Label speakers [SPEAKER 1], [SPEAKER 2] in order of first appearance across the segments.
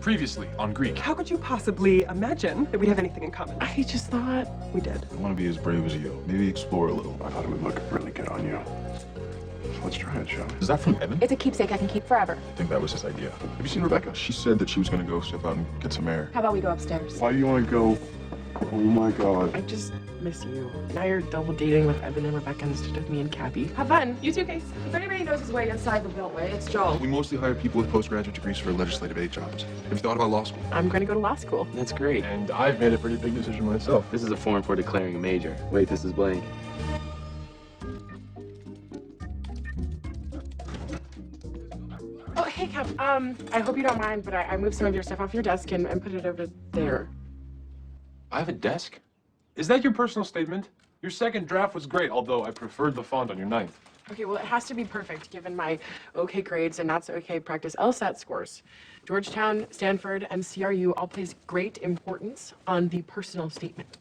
[SPEAKER 1] previously on Greek.
[SPEAKER 2] How could you possibly imagine that we'd have anything in common?
[SPEAKER 3] I just thought
[SPEAKER 2] We did.
[SPEAKER 4] I want to be as brave as you. Maybe explore a little.
[SPEAKER 5] I thought it would look really good on you. Let's try it, shall we?
[SPEAKER 4] Is that from Evan?
[SPEAKER 6] It's a keepsake I can keep forever.
[SPEAKER 4] I think that was his idea. Have you seen Rebecca? She said that she was going to go step out and get some air.
[SPEAKER 6] How about we go upstairs?
[SPEAKER 5] Why do you want to go? Oh my God.
[SPEAKER 3] I just miss you. Now you're double dating with Evan and Rebecca instead of me and Cappy.
[SPEAKER 2] Have fun. You too, Case.
[SPEAKER 6] If anybody knows his way inside the Beltway, it's Joel.
[SPEAKER 4] We mostly hire people with postgraduate degrees for legislative aid jobs. Have you thought about law school?
[SPEAKER 3] I'm going to go to law school.
[SPEAKER 7] That's great.
[SPEAKER 1] And I've made a pretty big decision myself.
[SPEAKER 7] This is a form for declaring a major. Wait, this is blank.
[SPEAKER 3] Oh, hey, Cap. I hope you don't mind, but I moved some of your stuff off your desk and put it over there.
[SPEAKER 1] I have a desk? Is that your personal statement? Your second draft was great, although I preferred the font on your ninth.
[SPEAKER 3] Okay, well, it has to be perfect given my okay grades and not so okay practice LSAT scores. Georgetown, Stanford, and CRU all place great importance on the personal statement.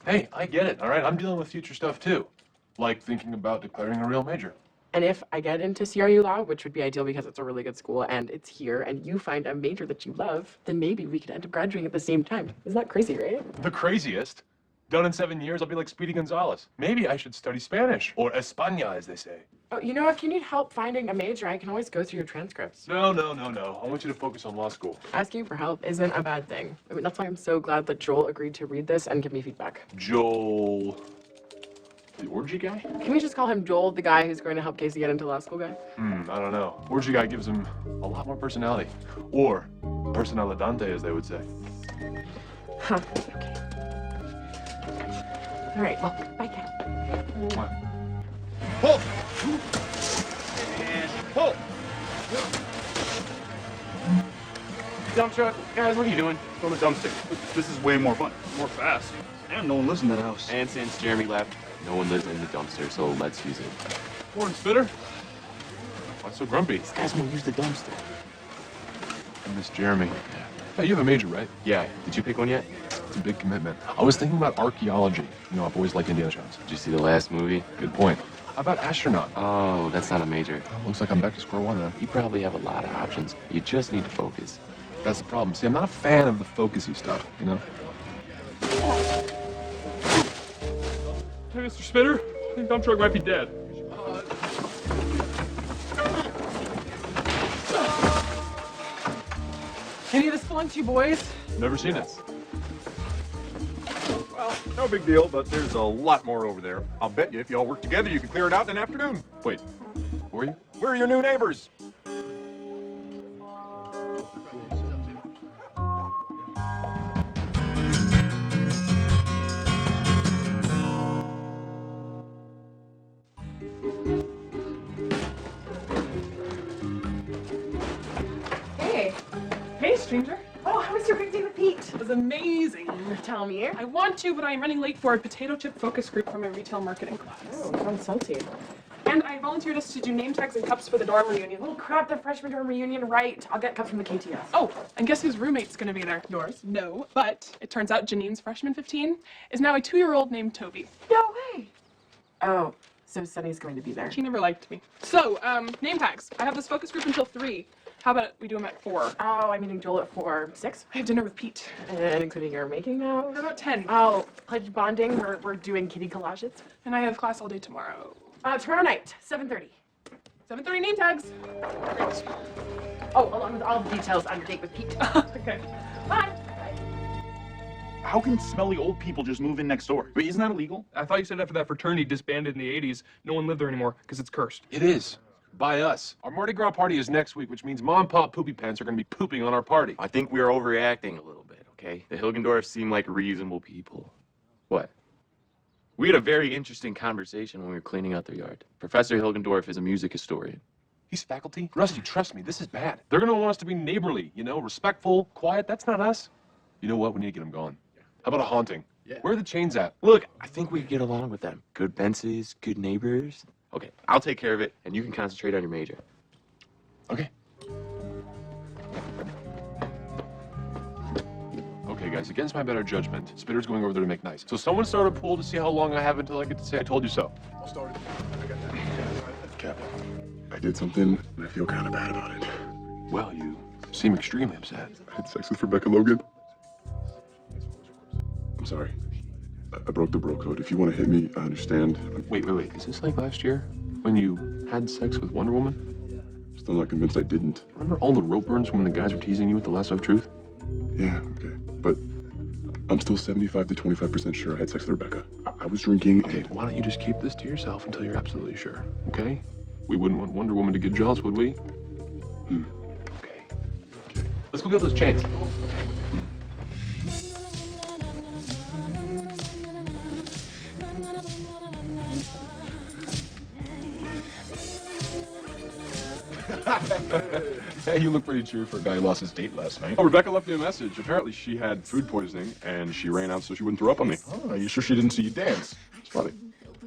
[SPEAKER 1] Hey, I get it, all right? I'm dealing with future stuff too. Like thinking about declaring a real major.
[SPEAKER 3] And if I get into CRU law, which would be ideal because it's a really good school and it's here, and you find a major that you love, then maybe we could end up graduating at the same time. Isn't that crazy, right?
[SPEAKER 1] The craziest? Done in 7 years, I'll be like Speedy Gonzalez. Maybe I should study Spanish, or España, as they say.
[SPEAKER 3] Oh, you know, if you need help finding a major, I can always go through your transcripts.
[SPEAKER 1] No. I want you to focus on law school.
[SPEAKER 3] Asking for help isn't a bad thing. I mean, that's why I'm so glad that Joel agreed to read this and give me feedback.
[SPEAKER 1] Joel... the orgy guy?
[SPEAKER 3] Can we just call him Joel, the guy who's going to help Casey get into law school guy?
[SPEAKER 1] I don't know. Orgy guy gives him a lot more personality. Or personalidante, as they would say.
[SPEAKER 3] Huh, okay. All right, well, bye, Kat.
[SPEAKER 4] Halt! And halt!
[SPEAKER 7] Dump truck. Guys, what are you doing?
[SPEAKER 5] Go to the dumpster. This is way more fun. More fast. And no one lives in that house.
[SPEAKER 7] And since Jeremy left, no one lives in the dumpster, so let's use it.
[SPEAKER 1] Warren Spitter? Why so grumpy?
[SPEAKER 7] These guys won't use the dumpster.
[SPEAKER 1] I miss Jeremy. Hey, you have a major, right?
[SPEAKER 7] Yeah. Did you pick one yet?
[SPEAKER 1] It's a big commitment. I was thinking about archaeology. You know, I've always liked Indiana Jones.
[SPEAKER 7] Did you see the last movie?
[SPEAKER 1] Good point. How about astronaut?
[SPEAKER 7] Oh, that's not a major.
[SPEAKER 1] Looks like I'm back to square one then.
[SPEAKER 7] You probably have a lot of options. You just need to focus.
[SPEAKER 1] That's the problem. See, I'm not a fan of the focusy stuff, you know? Hey, Mr. Spitter. I think dump truck might be dead.
[SPEAKER 2] Any of this belong to you boys?
[SPEAKER 1] Never seen it.
[SPEAKER 5] Well, no big deal, but there's a lot more over there. I'll bet you if you all work together, you can clear it out in an afternoon.
[SPEAKER 1] Wait, who are you?
[SPEAKER 5] We're your new neighbors.
[SPEAKER 2] Hey, stranger. Oh, how was your big day with Pete? It was amazing.
[SPEAKER 3] Tell me.
[SPEAKER 2] I want to, but I am running late for a potato chip focus group for my retail marketing class.
[SPEAKER 3] Oh, sounds salty.
[SPEAKER 2] And I volunteered us to do name tags and cups for the dorm reunion.
[SPEAKER 3] Oh, crap, the freshman dorm reunion, right. I'll get cups from the KTS.
[SPEAKER 2] Oh, and guess whose roommate's gonna be there? Yours? No. But it turns out Janine's freshman 15 is now a 2-year-old named Toby.
[SPEAKER 3] No way. Oh, so Sunny's going to be there.
[SPEAKER 2] She never liked me. So, name tags. I have this focus group until 3. How about we do them at 4?
[SPEAKER 3] Oh, I'm meeting Joel at 4. 6?
[SPEAKER 2] I have dinner with Pete.
[SPEAKER 3] And including your making now?
[SPEAKER 2] What about 10?
[SPEAKER 3] Oh, pledge bonding. We're doing kitty collages.
[SPEAKER 2] And I have class all day tomorrow.
[SPEAKER 3] Tomorrow night, 7:30.
[SPEAKER 2] 7:30 name tags. Great.
[SPEAKER 3] Oh, along with all the details on your date with Pete.
[SPEAKER 2] Okay.
[SPEAKER 3] Bye.
[SPEAKER 8] How can smelly old people just move in next door? Wait, isn't that illegal?
[SPEAKER 9] I thought you said after that fraternity disbanded in the 80s, no one lived there anymore because it's cursed.
[SPEAKER 1] It is. By us. Our Mardi Gras party is next week, which means Mom and Pop Poopy Pants are going to be pooping on our party.
[SPEAKER 7] I think we are overreacting a little bit, okay? The Hilgendorfs seem like reasonable people. What? We had a very interesting conversation when we were cleaning out their yard. Professor Hilgendorf is a music historian.
[SPEAKER 1] He's faculty. Rusty, trust me, this is bad. They're going to want us to be neighborly, you know, respectful, quiet. That's not us. You know what? We need to get them gone. How about a haunting?
[SPEAKER 7] Yeah.
[SPEAKER 1] Where are the chains at?
[SPEAKER 7] Look, I think we could get along with them. Good fences, good neighbors. Okay, I'll take care of it, and you can concentrate on your major.
[SPEAKER 1] Okay. Okay, guys, against my better judgment, Spitter's going over there to make nice. So someone start a pool to see how long I have until I get to say I told you so.
[SPEAKER 5] I'll start it. I got that. Cap, I did something, and I feel kind of bad about it.
[SPEAKER 1] Well, you seem extremely upset.
[SPEAKER 4] I had sex with Rebecca Logan. I'm sorry. I broke the bro code. If you want to hit me, I understand.
[SPEAKER 1] Wait. Is this like last year when you had sex with Wonder Woman?
[SPEAKER 4] Still not convinced I didn't.
[SPEAKER 1] Remember all the rope burns when the guys were teasing you with the lasso of truth?
[SPEAKER 4] Yeah, okay. But I'm still 75 to 25% sure I had sex with Rebecca. I was drinking.
[SPEAKER 1] Okay, why don't you just keep this to yourself until you're absolutely sure, okay? We wouldn't want Wonder Woman to get jealous, would we? Okay. Let's go get those chains.
[SPEAKER 4] Hey, you look pretty cheery for a guy who lost his date last night.
[SPEAKER 5] Oh, Rebecca left me a message. Apparently she had food poisoning and she ran out so she wouldn't throw up on me.
[SPEAKER 4] Oh, are you sure she didn't see you dance?
[SPEAKER 5] It's funny.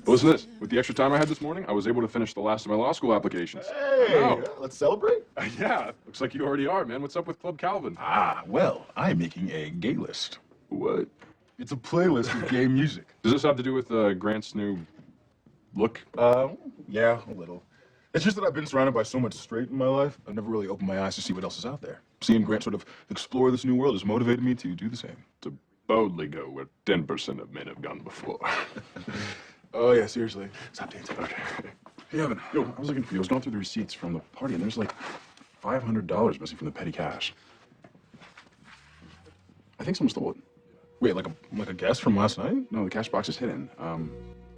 [SPEAKER 5] But listen to this. With the extra time I had this morning, I was able to finish the last of my law school applications.
[SPEAKER 4] Hey,
[SPEAKER 5] Oh.
[SPEAKER 4] let's celebrate.
[SPEAKER 5] Yeah, looks like you already are, man. What's up with Club Calvin?
[SPEAKER 4] Ah, well, I'm making a gay list.
[SPEAKER 5] What?
[SPEAKER 4] It's a playlist with gay music.
[SPEAKER 5] Does this have to do with Grant's new look?
[SPEAKER 4] Yeah, a little. It's just that I've been surrounded by so much straight in my life, I've never really opened my eyes to see what else is out there. Seeing Grant sort of explore this new world has motivated me to do the same.
[SPEAKER 5] To boldly go where 10% of men have gone before.
[SPEAKER 4] Oh, yeah, seriously. Stop dancing. Okay. Hey, Evan. Yo, I was looking for you. I was going through the receipts from the party, and there's like $500 missing from the petty cash. I think someone stole it. Wait, like a guest from last night? No, the cash box is hidden.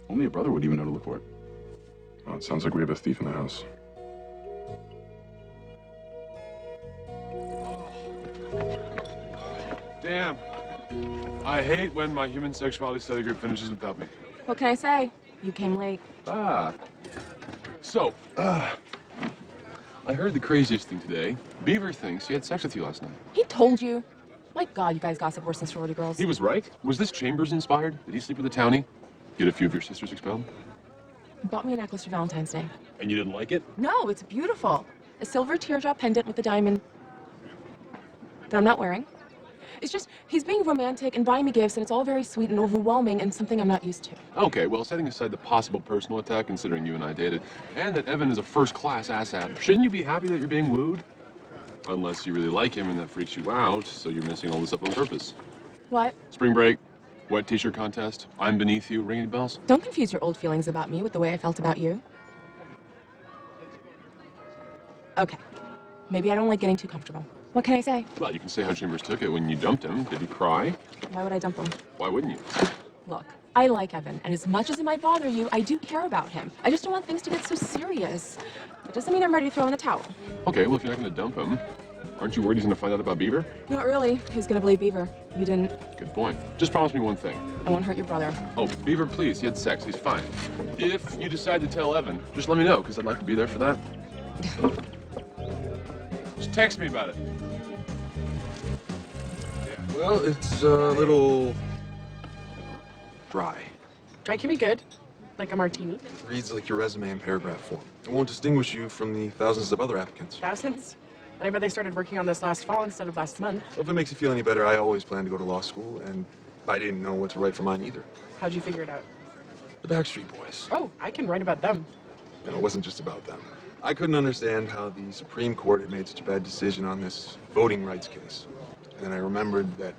[SPEAKER 4] Only a brother would even know to look for it.
[SPEAKER 5] Well, it sounds like we have a thief in the house.
[SPEAKER 1] Damn. I hate when my human sexuality study group finishes without me.
[SPEAKER 6] What can I say? You came late.
[SPEAKER 1] So, I heard the craziest thing today. Beaver thinks he had sex with you last night.
[SPEAKER 6] He told you. My God, you guys gossip worse than sorority girls.
[SPEAKER 1] He was right. Was this Chambers inspired? Did he sleep with a townie? Get a few of your sisters expelled?
[SPEAKER 6] He bought me a necklace for Valentine's Day.
[SPEAKER 1] And you didn't like it?
[SPEAKER 6] No, it's beautiful. A silver teardrop pendant with a diamond that I'm not wearing. It's just, he's being romantic and buying me gifts, and it's all very sweet and overwhelming and something I'm not used to.
[SPEAKER 1] Okay, well, setting aside the possible personal attack, considering you and I dated, and that Evan is a first-class asshat, shouldn't you be happy that you're being wooed? Unless you really like him and that freaks you out, so you're messing all this up on purpose.
[SPEAKER 6] What?
[SPEAKER 1] Spring break, wet t-shirt contest, I'm beneath you, ring any bells?
[SPEAKER 6] Don't confuse your old feelings about me with the way I felt about you. Okay. Maybe I don't like getting too comfortable. What can I say?
[SPEAKER 1] Well, you can say how Chambers took it when you dumped him. Did he cry?
[SPEAKER 6] Why would I dump him?
[SPEAKER 1] Why wouldn't you?
[SPEAKER 6] Look, I like Evan, and as much as it might bother you, I do care about him. I just don't want things to get so serious. That doesn't mean I'm ready to throw in the towel.
[SPEAKER 1] Okay, well, if you're not going to dump him, aren't you worried he's going to find out about Beaver?
[SPEAKER 6] Not really. Who's gonna believe Beaver? You didn't.
[SPEAKER 1] Good point. Just promise me one thing.
[SPEAKER 6] I won't hurt your brother.
[SPEAKER 1] Oh, Beaver, please, he had sex. He's fine. If you decide to tell Evan, just let me know, because I'd like to be there for that. Just text me about it.
[SPEAKER 10] Well, it's a little dry.
[SPEAKER 3] Dry can be good. Like a martini.
[SPEAKER 10] Reads like your resume in paragraph form. It won't distinguish you from the thousands of other applicants.
[SPEAKER 3] Thousands? I bet they started working on this last fall instead of last month.
[SPEAKER 10] Well, if it makes you feel any better, I always planned to go to law school, and I didn't know what to write for mine either.
[SPEAKER 3] How'd you figure it out?
[SPEAKER 10] The Backstreet Boys.
[SPEAKER 3] Oh, I can write about them.
[SPEAKER 10] And it wasn't just about them. I couldn't understand how the Supreme Court had made such a bad decision on this voting rights case. And then I remembered that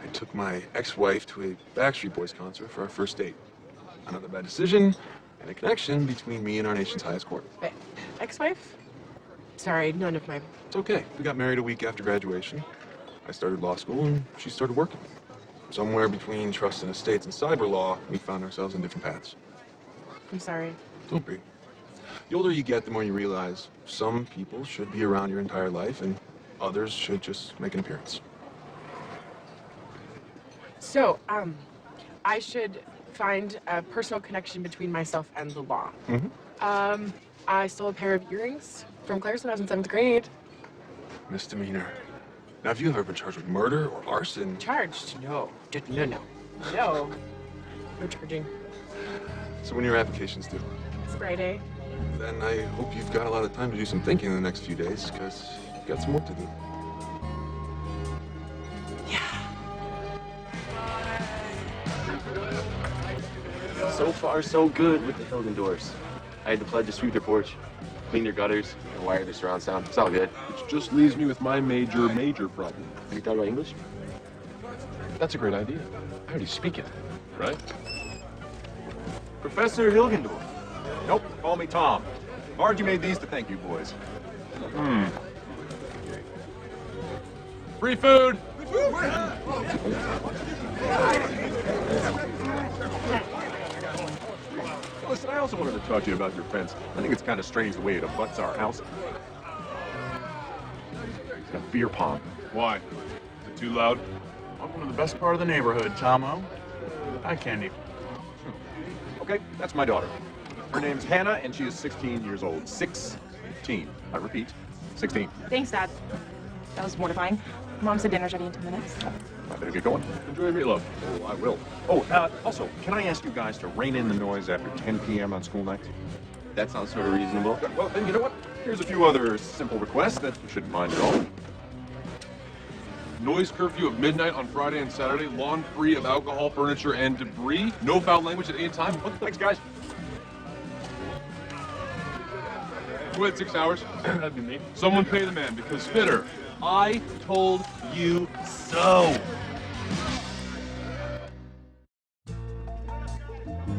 [SPEAKER 10] I took my ex-wife to a Backstreet Boys concert for our first date. Another bad decision, and a connection between me and our nation's highest court.
[SPEAKER 3] Wait, ex-wife? Sorry, none of my...
[SPEAKER 10] It's okay. We got married a week after graduation. I started law school, and she started working. Somewhere between trust and estates and cyber law, we found ourselves in different paths.
[SPEAKER 3] I'm sorry.
[SPEAKER 10] Don't be. The older you get, the more you realize some people should be around your entire life, and others should just make an appearance.
[SPEAKER 3] So, I should find a personal connection between myself and the law.
[SPEAKER 10] Mm-hmm.
[SPEAKER 3] I stole a pair of earrings from Claire's when I was in 7th grade.
[SPEAKER 10] Misdemeanor. Now, have you ever been charged with murder or arson?
[SPEAKER 3] Charged? No. No. No. No charging.
[SPEAKER 10] So when your application's due?
[SPEAKER 3] It's Friday.
[SPEAKER 10] Then I hope you've got a lot of time to do some thinking in the next few days, because you've got some work to do.
[SPEAKER 7] So far, so good with the Hilgendorfs. I had the pledge to sweep their porch. clean their gutters, and wire their surround sound. It's all good.
[SPEAKER 1] Which just leaves me with my major problem.
[SPEAKER 7] Have you thought about English?
[SPEAKER 1] That's a great idea. I already speak it, right?
[SPEAKER 5] Professor Hilgendorf. Nope, call me Tom. Margie made these to thank you boys.
[SPEAKER 1] Free food!
[SPEAKER 5] Listen, I also wanted to talk to you about your fence. I think it's kind of strange the way it abuts our house. It's got beer pong.
[SPEAKER 1] Why? Is it too loud?
[SPEAKER 8] Welcome to the best part of the neighborhood, Tomo. Eye candy.
[SPEAKER 5] Okay, that's my daughter. Her name's Hannah, and she is 16 years old. 16. I repeat, 16.
[SPEAKER 6] Thanks, Dad. That was mortifying. Mom said dinner's ready in 2 minutes.
[SPEAKER 5] I better get going.
[SPEAKER 1] Enjoy your meatloaf.
[SPEAKER 5] Oh, I will. Oh, also, can I ask you guys to rein in the noise after 10 p.m. on school nights?
[SPEAKER 7] That sounds sort of reasonable.
[SPEAKER 5] Well, then, you know what? Here's a few other simple requests that you shouldn't mind at all.
[SPEAKER 1] Noise curfew at midnight on Friday and Saturday. Lawn free of alcohol, furniture, and debris. No foul language at any time. What the?
[SPEAKER 5] Thanks, guys.
[SPEAKER 1] Wait 6 hours.
[SPEAKER 9] That'd be me.
[SPEAKER 1] Someone pay the man, because Spitter, I told you so.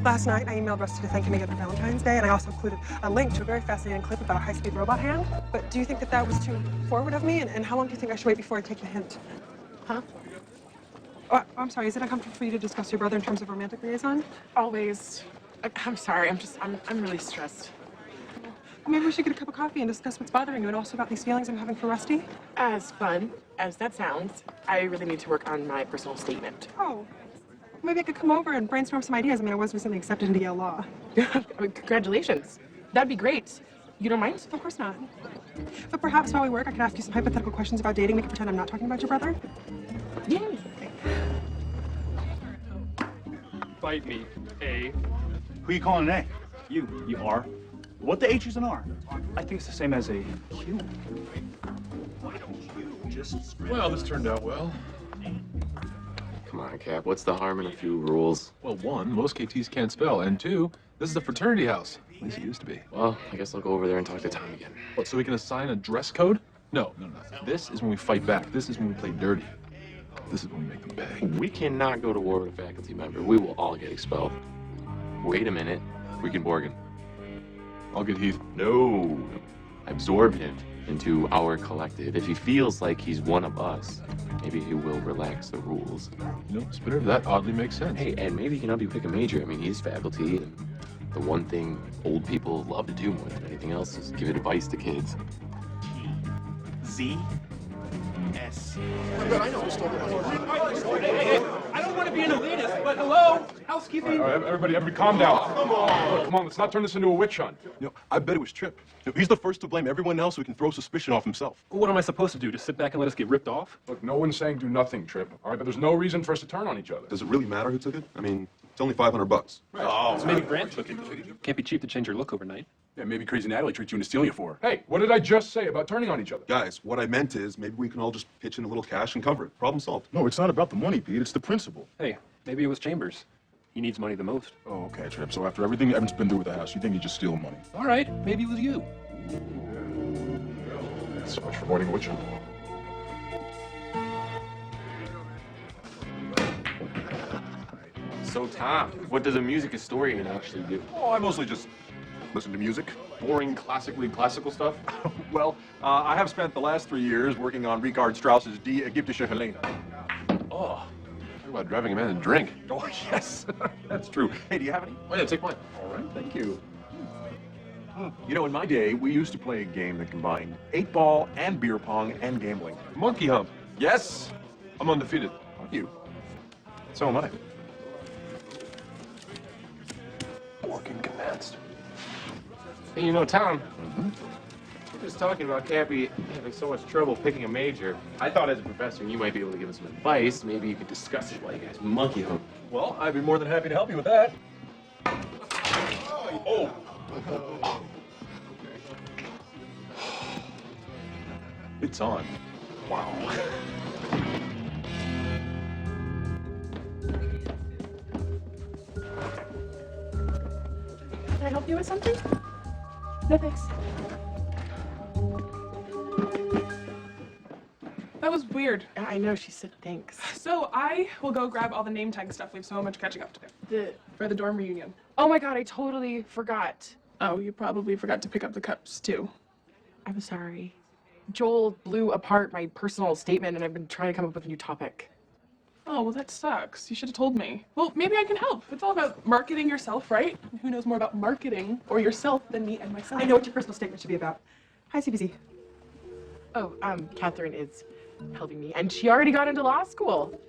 [SPEAKER 11] Last night, I emailed Rusty to thank him again for Valentine's Day, and I also included a link to a very fascinating clip about a high-speed robot hand. But do you think that that was too forward of me? And how long do you think I should wait before I take the hint?
[SPEAKER 3] Huh?
[SPEAKER 11] Oh, I'm sorry, is it uncomfortable for you to discuss your brother in terms of romantic liaison?
[SPEAKER 3] Always. I'm sorry. I'm really stressed.
[SPEAKER 11] Maybe we should get a cup of coffee and discuss what's bothering you and also about these feelings I'm having for Rusty.
[SPEAKER 3] As fun as that sounds, I really need to work on my personal statement.
[SPEAKER 11] Oh, maybe I could come over and brainstorm some ideas. I mean, I was recently accepted into Yale Law.
[SPEAKER 3] Congratulations. That'd be great. You don't mind?
[SPEAKER 11] Of course not. But perhaps while we work, I could ask you some hypothetical questions about dating. We can pretend I'm not talking about your brother.
[SPEAKER 3] Yay.
[SPEAKER 9] Bite me, A.
[SPEAKER 8] Who you calling an A? You are. What the H is an R?
[SPEAKER 9] I think it's the same as a Q.
[SPEAKER 8] Why don't you just...
[SPEAKER 1] Well, this turned out well.
[SPEAKER 7] Come on, Cap. What's the harm in a few rules?
[SPEAKER 1] Well, one, most KTs can't spell, and two, this is a fraternity house. At least it used to be.
[SPEAKER 7] Well, I guess I'll go over there and talk to Tom again.
[SPEAKER 1] What, so we can assign a dress code? No. This is when we fight back. This is when we play dirty. This is when we make them pay.
[SPEAKER 7] We cannot go to war with a faculty member. We will all get expelled. Wait a minute. We can Borgen.
[SPEAKER 1] I'll get Heath.
[SPEAKER 7] No. Absorb him into our collective. If he feels like he's one of us, maybe he will relax the rules.
[SPEAKER 1] You know, Spitter, that oddly makes sense.
[SPEAKER 7] Hey, and maybe he can help you pick a major. I mean, he's faculty, and the one thing old people love to do more than anything else is give advice to kids.
[SPEAKER 8] Z. S.
[SPEAKER 9] I don't want to be an elitist, but hello? Housekeeping?
[SPEAKER 5] All right, everybody, calm down. Come on, let's not turn this into a witch hunt.
[SPEAKER 4] You know, I bet it was Trip. He's the first to blame everyone else so he can throw suspicion off himself.
[SPEAKER 9] What am I supposed to do? Just sit back and let us get ripped off?
[SPEAKER 5] Look, no one's saying do nothing, Trip. All right, but there's no reason for us to turn on each other.
[SPEAKER 10] Does it really matter who took it? I mean, it's only $500.
[SPEAKER 9] Oh, so maybe Grant took it. Can't be cheap to change your look overnight.
[SPEAKER 8] Yeah, maybe Crazy Natalie treats you into stealing it for her.
[SPEAKER 5] Hey, what did I just say about turning on each other?
[SPEAKER 10] Guys, what I meant is maybe we can all just pitch in a little cash and cover it. Problem solved.
[SPEAKER 4] No, it's not about the money, Pete. It's the principle.
[SPEAKER 9] Hey, maybe it was Chambers. He needs money the most.
[SPEAKER 4] Oh, okay, Trip. So after everything Evan's been through with the house, you think he just steal money?
[SPEAKER 9] All right, maybe it was you.
[SPEAKER 5] So much for avoiding a witch hunt.
[SPEAKER 7] So, Tom, what does a music historian actually do?
[SPEAKER 5] Oh, I mostly just listen to music.
[SPEAKER 1] Boring, classical stuff.
[SPEAKER 5] Well, I have spent the last 3 years working on Richard Strauss's Die Ägyptische Helene.
[SPEAKER 1] Oh, talk about driving a man to drink.
[SPEAKER 5] Oh, yes, that's true. Hey, do you have any?
[SPEAKER 1] Oh, yeah, take mine.
[SPEAKER 5] All right, thank you. You know, in my day, we used to play a game that combined 8-ball and beer pong and gambling.
[SPEAKER 1] Monkey hump.
[SPEAKER 5] Yes,
[SPEAKER 1] I'm undefeated.
[SPEAKER 5] aren't you? So am I.
[SPEAKER 1] Working commenced.
[SPEAKER 7] Hey, you know, Tom, we're just talking about Cappy having so much trouble picking a major. I thought as a professor you might be able to give him some advice. Maybe you could discuss it while you guys monkey hump.
[SPEAKER 5] Well, I'd be more than happy to help you with that. Oh.
[SPEAKER 1] It's on.
[SPEAKER 5] Wow.
[SPEAKER 6] Can I help you with something? No, thanks.
[SPEAKER 2] was weird.
[SPEAKER 3] I know, she said thanks.
[SPEAKER 2] So I will go grab all the name tag stuff. We have so much catching up to do. For the dorm reunion.
[SPEAKER 3] Oh my god, I totally forgot.
[SPEAKER 2] Oh, you probably forgot to pick up the cups, too.
[SPEAKER 3] I'm sorry. Joel blew apart my personal statement, and I've been trying to come up with a new topic.
[SPEAKER 2] Oh, well, that sucks. You should have told me. Well, maybe I can help. It's all about marketing yourself, right? Who knows more about marketing or yourself than me and myself?
[SPEAKER 11] I know what your personal statement should be about. Hi, CBZ.
[SPEAKER 3] Oh, Catherine is helping me, and she already got into law school.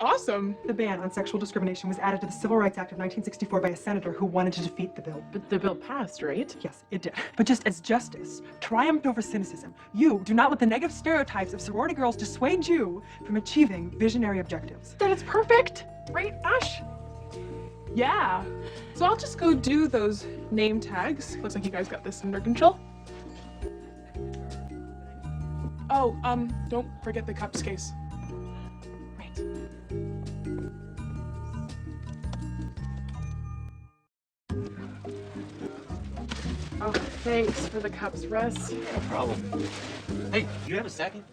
[SPEAKER 2] Awesome.
[SPEAKER 11] The ban on sexual discrimination was added to the Civil Rights Act of 1964 by a senator who wanted to defeat the bill.
[SPEAKER 3] But the bill passed, right?
[SPEAKER 11] Yes, it did. But just as justice triumphed over cynicism, you do not let the negative stereotypes of sorority girls dissuade you from achieving visionary objectives.
[SPEAKER 3] Then it's perfect, right, Ash?
[SPEAKER 2] Yeah. So I'll just go do those name tags. Looks like you guys got this under control. Oh, don't forget the cups case.
[SPEAKER 3] Right. Oh, thanks for the cups, Russ.
[SPEAKER 7] No problem. Hey, you have a second?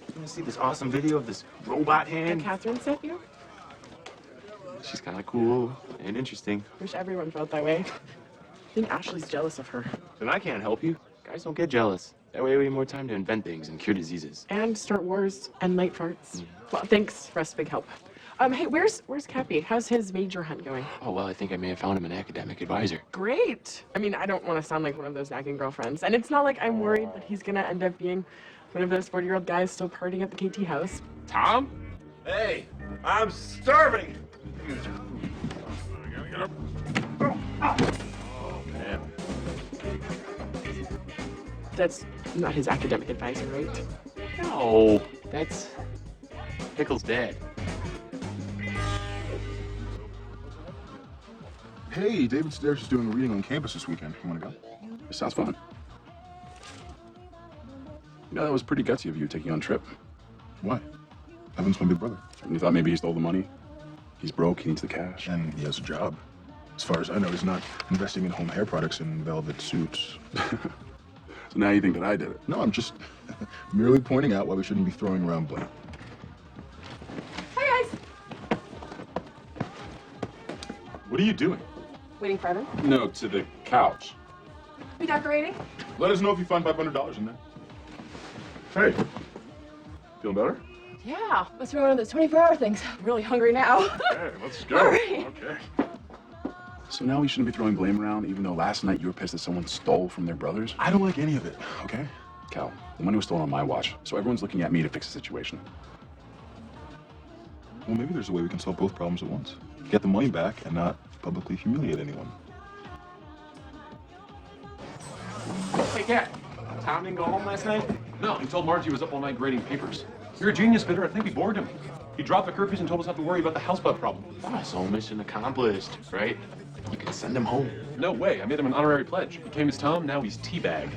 [SPEAKER 7] You want to see this awesome video of this robot
[SPEAKER 3] And
[SPEAKER 7] hand?
[SPEAKER 3] Catherine sent you?
[SPEAKER 7] She's kind of cool and interesting.
[SPEAKER 3] Wish everyone felt that way. I think Ashley's jealous of her.
[SPEAKER 7] Then I can't help you. Guys don't get jealous. That way we have more time to invent things and cure diseases.
[SPEAKER 3] And start wars and light farts. Well, thanks, Russ, big help. Hey, where's Cappy? How's his major hunt going?
[SPEAKER 7] Oh, well, I think I may have found him an academic advisor.
[SPEAKER 3] Great. I mean, I don't want to sound like one of those nagging girlfriends. And it's not like I'm worried that he's gonna end up being one of those 40-year-old guys still partying at the KT house.
[SPEAKER 7] Tom?
[SPEAKER 5] Hey, I'm starving.
[SPEAKER 7] Oh, man.
[SPEAKER 3] That's not his academic advisor, right?
[SPEAKER 7] No, that's Pickle's dad.
[SPEAKER 4] Hey, David Stairs is doing a reading on campus this weekend. You want to go?
[SPEAKER 12] It sounds fun. You know, that was pretty gutsy of you taking on a trip.
[SPEAKER 4] Why? Evan's my big brother.
[SPEAKER 12] And you thought maybe he stole the money? He's broke, he needs the cash.
[SPEAKER 4] And he has a job. As far as I know, he's not investing in home hair products and velvet suits.
[SPEAKER 12] So now you think that I did it?
[SPEAKER 4] No, I'm just merely pointing out why we shouldn't be throwing around blame.
[SPEAKER 6] Hi, guys.
[SPEAKER 4] What are you doing?
[SPEAKER 6] Waiting for Evan.
[SPEAKER 12] No, to the couch.
[SPEAKER 6] We decorating?
[SPEAKER 4] Let us know if you find $500 in there. Hey, feeling better?
[SPEAKER 6] Yeah, must be one of those 24-hour things. I'm really hungry now.
[SPEAKER 4] Hey, let's go.
[SPEAKER 6] All right.
[SPEAKER 4] Okay.
[SPEAKER 12] So now we shouldn't be throwing blame around, even though last night you were pissed that someone stole from their brothers?
[SPEAKER 4] I don't like any of it, okay?
[SPEAKER 12] Cal, the money was stolen on my watch, so everyone's looking at me to fix the situation.
[SPEAKER 4] Well, maybe there's a way we can solve both problems at once. Get the money back and not publicly humiliate anyone.
[SPEAKER 7] Hey, Cat. Tom didn't go home last night?
[SPEAKER 1] No, he told Margie he was up all night grading papers. You're a genius, Bitter. I think we bored him. He dropped the curfews and told us not to worry about the housebug problem.
[SPEAKER 7] Oh, so mission accomplished, right? You can send him home.
[SPEAKER 1] No way. I made him an honorary pledge. He came as Tom, now he's Teabag.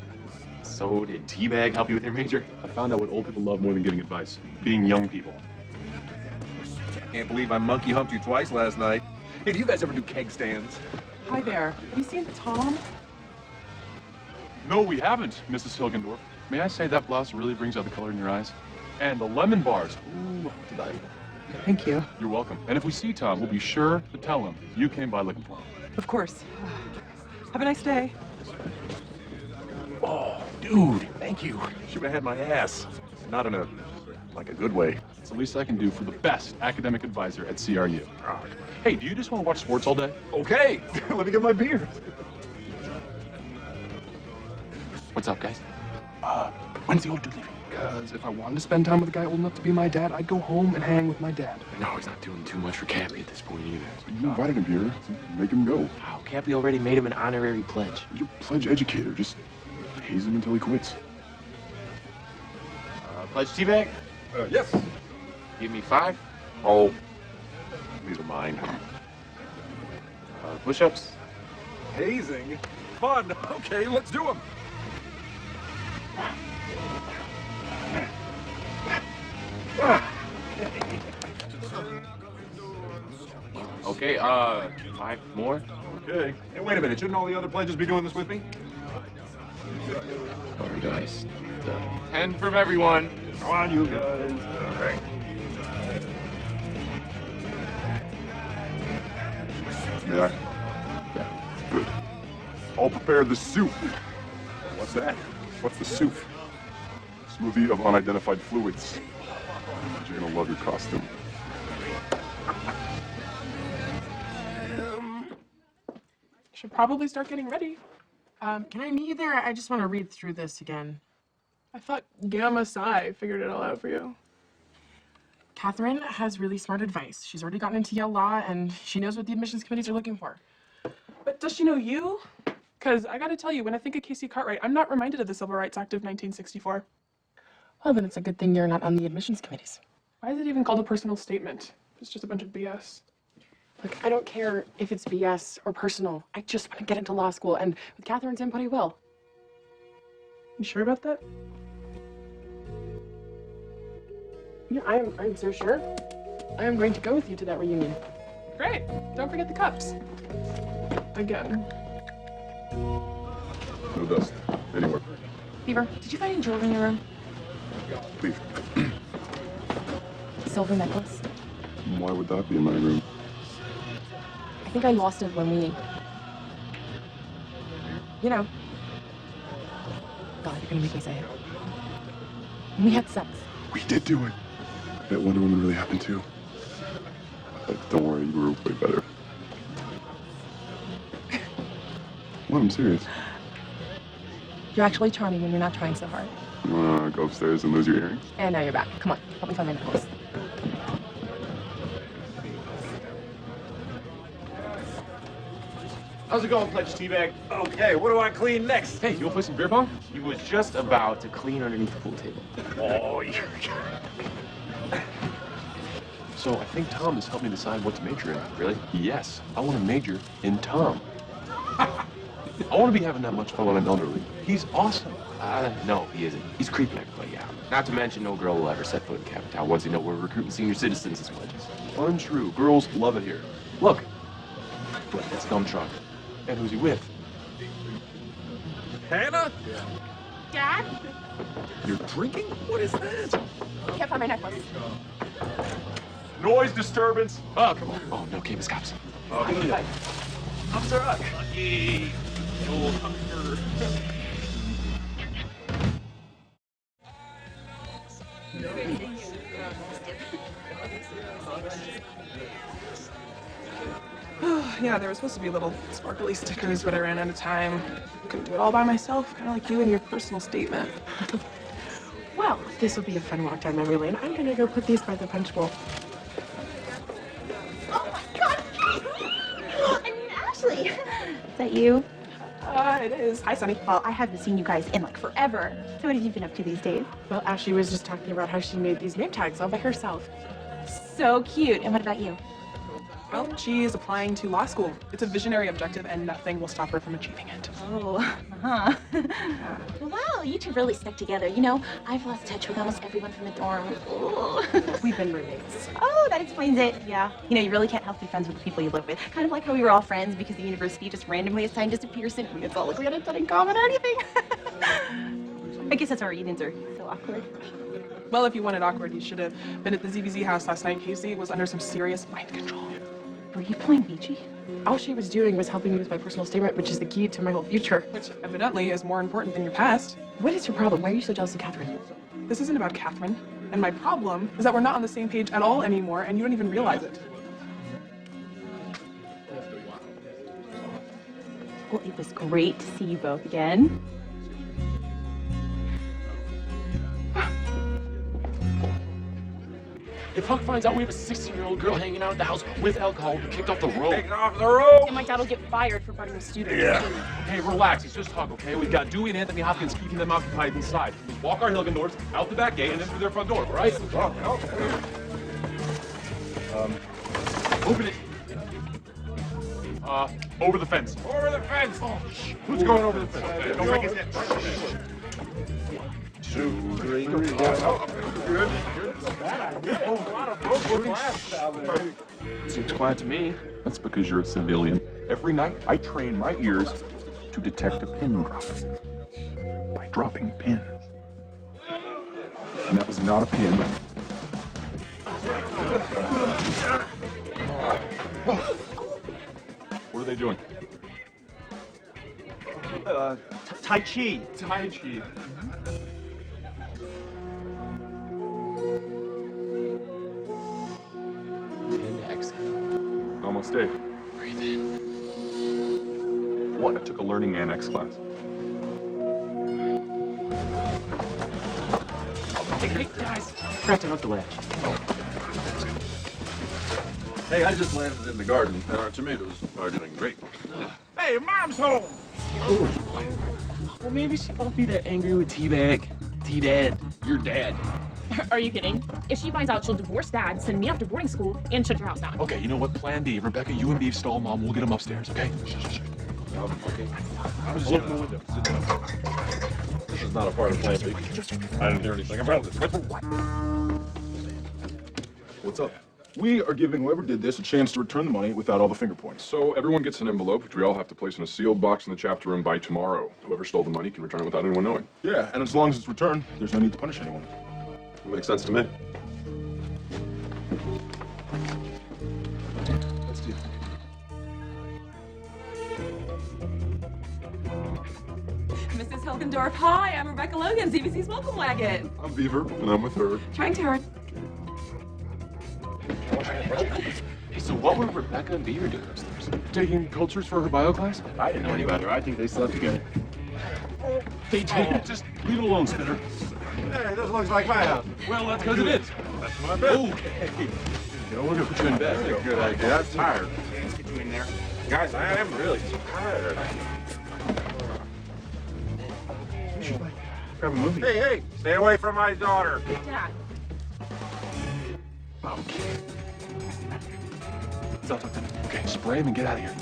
[SPEAKER 7] So did Teabag help you with your major?
[SPEAKER 1] I found out what old people love more than giving advice. Being young people.
[SPEAKER 5] Can't believe I monkey humped you twice last night. Hey, do you guys ever do keg stands?
[SPEAKER 3] Hi there. Have you seen Tom?
[SPEAKER 1] No, we haven't, Mrs. Hilgendorf. May I say that blouse really brings out the color in your eyes? And the lemon bars. Ooh, did I?
[SPEAKER 3] Thank you.
[SPEAKER 1] You're welcome. And if we see Tom, we'll be sure to tell him you came by looking for him.
[SPEAKER 11] Of course. Have a nice day.
[SPEAKER 5] Oh, dude, thank you. Should have had my ass. Not in a, like a good way.
[SPEAKER 1] It's the least I can do for the best academic advisor at CRU. Hey, do you just want to watch sports all day?
[SPEAKER 5] Okay, let me get my beer.
[SPEAKER 7] What's up, guys?
[SPEAKER 12] When's the old dude leaving?
[SPEAKER 9] Because if I wanted to spend time with a guy old enough to be my dad, I'd go home and hang with my dad.
[SPEAKER 7] No, he's not doing too much for Cappy at this point either.
[SPEAKER 12] You invited him here. Make him go.
[SPEAKER 7] Wow, Cappy already made him an honorary pledge.
[SPEAKER 12] You're a pledge educator. Just haze him until he quits.
[SPEAKER 7] Pledge Teabag?
[SPEAKER 5] Yes.
[SPEAKER 7] Give me 5.
[SPEAKER 5] Oh, these are mine.
[SPEAKER 7] Push-ups?
[SPEAKER 5] Hazing? Fun. Okay, let's do them.
[SPEAKER 7] Okay, 5 more?
[SPEAKER 5] Okay. Hey, wait a minute. Shouldn't all the other pledges be doing this with me?
[SPEAKER 7] Sorry, guys. 10 from everyone.
[SPEAKER 8] Come on, you guys. All right.
[SPEAKER 12] Yeah. Yeah. Good. I'll prepare the soup.
[SPEAKER 8] What's that?
[SPEAKER 12] What's the soup? Smoothie of unidentified fluids. You're gonna love your costume.
[SPEAKER 2] Should probably start getting ready.
[SPEAKER 3] Can I meet you there? I just want to read through this again.
[SPEAKER 2] I thought Gamma Psi figured it all out for you.
[SPEAKER 3] Catherine has really smart advice. She's already gotten into Yale Law, and she knows what the admissions committees are looking for.
[SPEAKER 2] But does she know you? Because I gotta tell you, when I think of Casey Cartwright, I'm not reminded of the Civil Rights Act of 1964.
[SPEAKER 3] Well, then it's a good thing you're not on the admissions committees.
[SPEAKER 2] Why is it even called a personal statement? It's just a bunch of BS.
[SPEAKER 3] Look, I don't care if it's BS or personal. I just want to get into law school, and with Catherine's input, I will.
[SPEAKER 2] You sure about that?
[SPEAKER 3] Yeah, I'm so sure. I am going to go with you to that reunion.
[SPEAKER 2] Great. Don't forget the cups. Again.
[SPEAKER 12] No dust. Anywhere.
[SPEAKER 6] Beaver, did you find any jewelry in your room?
[SPEAKER 12] Please.
[SPEAKER 6] Silver necklace.
[SPEAKER 12] Why would that be in my room?
[SPEAKER 6] I think I lost it when we... You know. God, you're gonna make me say it. When we had sex.
[SPEAKER 12] We did do it. That Wonder Woman really happened too. Don't worry, you were way better. What? I'm serious.
[SPEAKER 6] You're actually charming when you're not trying so hard.
[SPEAKER 12] You wanna go upstairs and lose your earrings?
[SPEAKER 6] And now you're back. Come on, help me find my necklace.
[SPEAKER 7] How's it going, Pledge Teabag?
[SPEAKER 5] Okay, what do I clean next?
[SPEAKER 7] Hey, you wanna play some beer pong? He was just about to clean underneath the pool table.
[SPEAKER 5] Oh, you're...
[SPEAKER 1] So I think Tom has helped me decide what to major in. Really? Yes, I want to major in Tom. I want to be having that much fun when I'm elderly. He's awesome.
[SPEAKER 7] No, he isn't. He's creeping everybody out. Not to mention, no girl will ever set foot in Capital once they know we're recruiting senior citizens as pledges.
[SPEAKER 1] Untrue. Girls love it here. Look,
[SPEAKER 7] That's Dumb Truck.
[SPEAKER 1] and who's he with?
[SPEAKER 5] Hannah?
[SPEAKER 6] Dad?
[SPEAKER 5] You're drinking? What is that?
[SPEAKER 6] Can't find my necklace.
[SPEAKER 5] Noise disturbance.
[SPEAKER 7] Oh, come on. Oh, no, Campus Cops.
[SPEAKER 5] Officer Huck. Lucky. Old Hucker.
[SPEAKER 2] Yeah, there were supposed to be little sparkly stickers, but I ran out of time. Couldn't do it all by myself, kind of like you and your personal statement.
[SPEAKER 3] Well, this will be a fun walk down memory lane. I'm gonna go put these by the punch bowl.
[SPEAKER 13] Oh my God! I'm Ashley. Is that you?
[SPEAKER 2] It is. Hi, Sunny.
[SPEAKER 13] Well, I haven't seen you guys in like forever. So what have you been up to these days?
[SPEAKER 3] Well, Ashley was just talking about how she made these name tags all by herself.
[SPEAKER 13] So cute. And what about you?
[SPEAKER 2] Well, she is applying to law school. It's a visionary objective, and nothing will stop her from achieving it.
[SPEAKER 13] Oh, huh. Wow, you two really stuck together. You know, I've lost touch with almost everyone from the dorm. Ooh.
[SPEAKER 3] We've been roommates.
[SPEAKER 13] Oh, that explains it. Yeah. You know, you really can't help be friends with the people you live with. Kind of like how we were all friends because the university just randomly assigned us to Pearson. And it's all like we had a ton in common or anything. I guess that's our reunions are so awkward.
[SPEAKER 2] Well, if you wanted awkward, you should have been at the ZBZ house last night. Casey was under some serious mind control.
[SPEAKER 13] Were you playing Beachy?
[SPEAKER 3] All she was doing was helping me with my personal statement, which is the key to my whole future.
[SPEAKER 2] Which evidently is more important than your past.
[SPEAKER 3] What is your problem? Why are you so jealous of Catherine?
[SPEAKER 2] This isn't about Catherine. And my problem is that we're not on the same page at all anymore, and you don't even realize it.
[SPEAKER 13] Well, it was great to see you both again.
[SPEAKER 7] If Huck finds out we have a 16-year-old girl hanging out at the house with alcohol, we'll be kicked off the road.
[SPEAKER 5] Take it off the road.
[SPEAKER 6] And my dad will get fired for bugging the students.
[SPEAKER 5] Yeah.
[SPEAKER 1] Hey, relax. It's just Huck, okay? We've got Dewey and Anthony Hopkins keeping them occupied inside. We walk our Hilgendorfs out the back gate and then through their front door, all right?
[SPEAKER 7] Open it. Over the fence.
[SPEAKER 5] Over the fence.
[SPEAKER 7] Oh, shh.
[SPEAKER 5] Who's going over the fence? Don't make it. 2, 3.
[SPEAKER 1] Seems quiet to me.
[SPEAKER 12] That's because you're a civilian.
[SPEAKER 8] Every night, I train my ears to detect a pin drop. By
[SPEAKER 12] dropping pins. And that was not a pin.
[SPEAKER 1] What are they doing?
[SPEAKER 8] Tai Chi.
[SPEAKER 1] Tai Chi.
[SPEAKER 7] And exhale.
[SPEAKER 1] Namaste.
[SPEAKER 7] Breathe in.
[SPEAKER 1] What? I took a learning annex class.
[SPEAKER 7] Hey, guys. Forgot to hook the latch.
[SPEAKER 1] Hey, I just landed in the garden, and our tomatoes are doing great.
[SPEAKER 8] Hey, Mom's home.
[SPEAKER 7] Well, maybe she won't be that angry with Teabag. T-Dad. Your dad.
[SPEAKER 6] Are you kidding? If she finds out, she'll divorce Dad, send me off to boarding school, and shut your house down.
[SPEAKER 9] Okay, you know what? Plan B. Rebecca, you and Beef stall Mom. We'll get him upstairs, okay?
[SPEAKER 1] Okay. I was just opening the window. Sit down. This is not a part of Plan B. I didn't hear anything about this.
[SPEAKER 4] What's up? We are giving whoever did this a chance to return the money without all the finger points.
[SPEAKER 1] So everyone gets an envelope, which we all have to place in a sealed box in the chapter room by tomorrow. Whoever stole the money can return it without anyone knowing.
[SPEAKER 4] Yeah, and as long as it's returned, there's no need to punish anyone.
[SPEAKER 1] Makes sense to me.
[SPEAKER 4] Let's do it.
[SPEAKER 6] Mrs. Hilgendorf, hi, I'm Rebecca Logan, ZBC's welcome wagon.
[SPEAKER 1] I'm Beaver, and I'm with her.
[SPEAKER 6] Trying to hard.
[SPEAKER 9] Hey, so what were Rebecca and Beaver doing upstairs? Taking cultures for her bio class?
[SPEAKER 7] I didn't know any better. I think they slept together.
[SPEAKER 9] They did. Just leave it alone, Spinner.
[SPEAKER 8] Hey, this looks like my house.
[SPEAKER 9] Well, that's because it is.
[SPEAKER 8] That's my bed.
[SPEAKER 9] Okay. You know, we're gonna put you in bed.
[SPEAKER 8] That's a good idea. I'm tired. Let's get you in there. Guys, I am really tired. We should, like, grab a movie. Hey, hey, stay away from my daughter.
[SPEAKER 6] Dad.
[SPEAKER 9] Okay. So, okay, spray him and get out of here.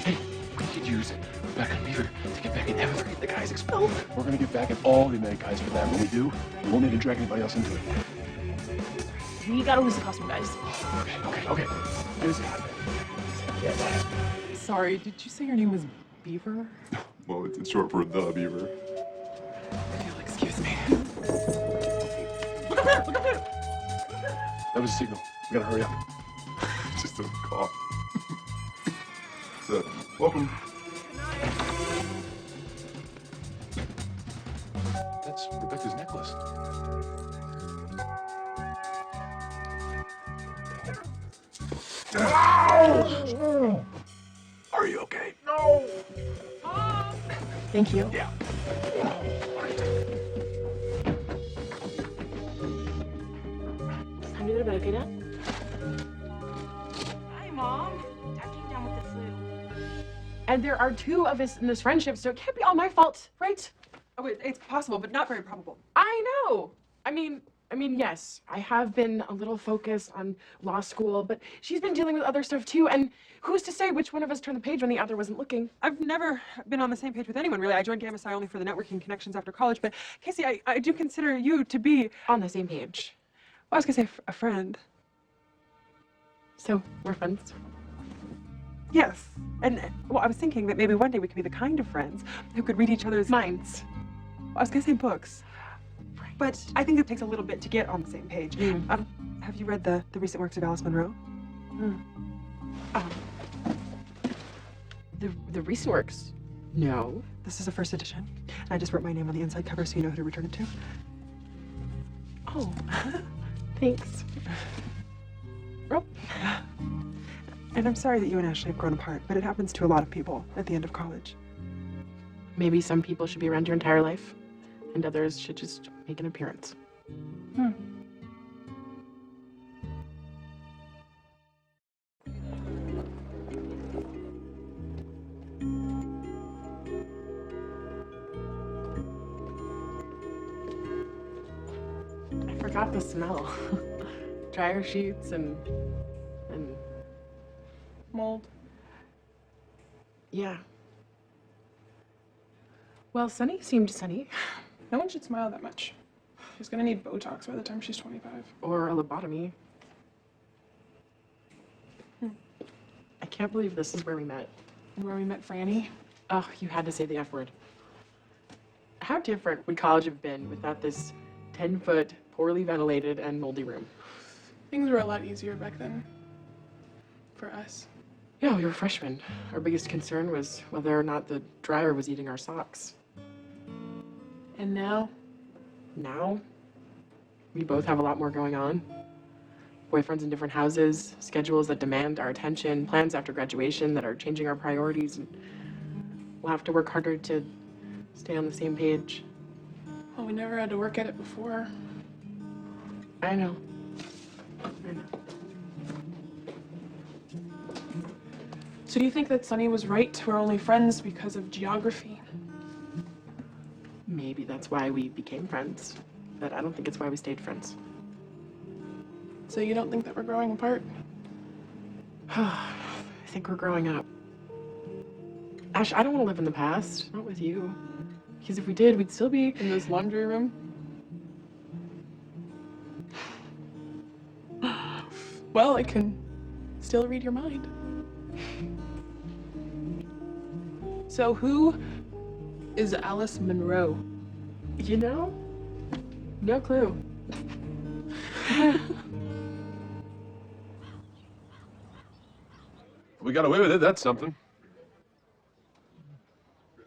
[SPEAKER 9] Hey, we could use Rebecca and Beaver to get back at Evan for getting the guys expelled. We're gonna get back at all the Meg guys for that. When we do, we won't need to drag anybody else into it.
[SPEAKER 6] We gotta lose the costume, guys.
[SPEAKER 9] Okay. Here's
[SPEAKER 2] Sorry, did you say your name was Beaver?
[SPEAKER 1] Well, it's short for the Beaver.
[SPEAKER 2] You'll excuse me.
[SPEAKER 6] Look up there! Look up there!
[SPEAKER 9] That was a signal. We gotta hurry up.
[SPEAKER 1] Just a cough.
[SPEAKER 4] So, welcome.
[SPEAKER 9] That's Rebecca's necklace.
[SPEAKER 12] Are you okay?
[SPEAKER 8] No.
[SPEAKER 6] Thank you.
[SPEAKER 12] Yeah.
[SPEAKER 6] Time to go to bed, okay, Dad?
[SPEAKER 13] Hi, Mom. Dad came down with the flu.
[SPEAKER 3] And there are two of us in this friendship, so it can't be all my fault, right?
[SPEAKER 11] Oh, it's possible, but not very probable.
[SPEAKER 3] I know. I mean, yes, I have been a little focused on law school, but she's been dealing with other stuff too. And who's to say which one of us turned the page when the other wasn't looking?
[SPEAKER 11] I've never been on the same page with anyone, really. I joined Gamma Psi only for the networking connections after college, but Casey, I do consider you to be...
[SPEAKER 3] On the same page.
[SPEAKER 11] Well, I was gonna say a friend.
[SPEAKER 3] So, we're friends.
[SPEAKER 11] Yes. And, well, I was thinking that maybe one day we could be the kind of friends who could read each other's...
[SPEAKER 3] Minds.
[SPEAKER 11] Well, I was gonna say books. But I think it takes a little bit to get on the same page. Have you read the recent works of Alice Munro?
[SPEAKER 3] The recent works? No.
[SPEAKER 11] This is a first edition. I just wrote my name on the inside cover so you know who to return it to.
[SPEAKER 3] Oh, thanks.
[SPEAKER 11] Well, and I'm sorry that you and Ashley have grown apart, but it happens to a lot of people at the end of college.
[SPEAKER 3] Maybe some people should be around your entire life, and others should just make an appearance. I forgot the smell. Dryer sheets and
[SPEAKER 2] Mold.
[SPEAKER 3] yeah. Well, Sunny seemed sunny.
[SPEAKER 2] No one should smile that much. She's gonna need Botox by the time she's 25.
[SPEAKER 3] Or a lobotomy. I can't believe this is where we met.
[SPEAKER 2] Where we met Franny.
[SPEAKER 3] Oh, you had to say the F word. How different would college have been without this 10-foot, poorly ventilated, and moldy room?
[SPEAKER 2] Things were a lot easier back then. For us.
[SPEAKER 3] Yeah, we were freshmen. Our biggest concern was whether or not the dryer was eating our socks.
[SPEAKER 2] And now?
[SPEAKER 3] Now, we both have a lot more going on. Boyfriends in different houses, schedules that demand our attention, plans after graduation that are changing our priorities, and we'll have to work harder to stay on the same page.
[SPEAKER 2] Well, we never had to work at it before.
[SPEAKER 3] I know.
[SPEAKER 2] So do you think that Sunny was right? We're only friends because of geography?
[SPEAKER 3] Maybe that's why we became friends, but I don't think it's why we stayed friends.
[SPEAKER 2] So you don't think that we're growing apart?
[SPEAKER 3] I think we're growing up. Ash, I don't want to live in the past. Not with you. Because if we did, we'd still be
[SPEAKER 2] in this laundry room? Well, I can still read your mind. So who is Alice Monroe?
[SPEAKER 3] You know? No clue.
[SPEAKER 1] We got away with it, that's something.